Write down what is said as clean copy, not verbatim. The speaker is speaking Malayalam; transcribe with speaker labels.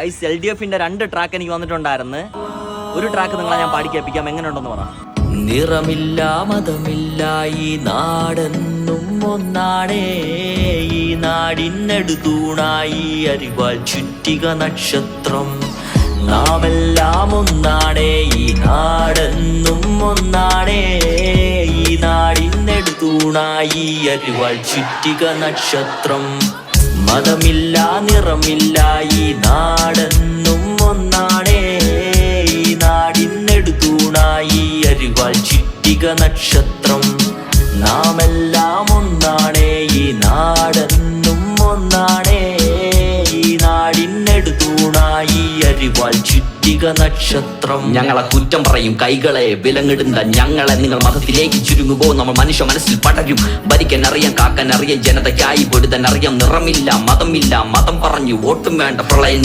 Speaker 1: LDFന്റെ 2 ട്രാക്ക് എനിക്ക് വന്നിട്ടുണ്ടായിരുന്നു. ഒരു ട്രാക്ക് നിങ്ങളെ ഞാൻ പാടിക്കേൽപ്പിക്കാം, എങ്ങനെയുണ്ടെന്ന് പറ. നിറമില്ല മതമില്ല ഈ നാടെന്നും ഒന്നാണേ, ഈ നാടിനടുത്തൂണായി അരിവാൾ ചുറ്റിക നക്ഷത്രം. നാമെല്ലാം ഒന്നാണേ, ഈ നാടെന്നും ഒന്നാണേ, ഈ നാടിനടുത്തൂണായി അരിവാൾ ചുറ്റിക നക്ഷത്രം. മതമില്ല നിറമില്ല ഈ നാടെന്നും ഒന്നാണേ, ഈ നാടിനടുത്തൂണായി അരിവാൾ ചുറ്റിക നക്ഷത്രം. നാമെല്ലാം ഒന്നാണേ, ഈ നാടെന്നും ഒന്നാണേ, ഈ നാടിനടുത്തൂണായി അരിവാൾ ചുറ്റിക നക്ഷത്രം. ഞങ്ങളെ കുറ്റം പറയും കൈകളെ വിലങ്ങിടുന്ന ഞങ്ങളെ നിങ്ങൾ മതത്തിലേക്ക് ചുരുങ്ങുമ്പോ നമ്മൾ മനുഷ്യ മനസ്സിൽ പടരും. ഭരിക്കാൻ അറിയാം, കാക്കാൻ അറിയാം, ജനതയ്ക്കായി പൊടുതൻ അറിയാം. നിറമില്ല മതമില്ല, മതം പറഞ്ഞു വോട്ടും വേണ്ട പ്രളയം.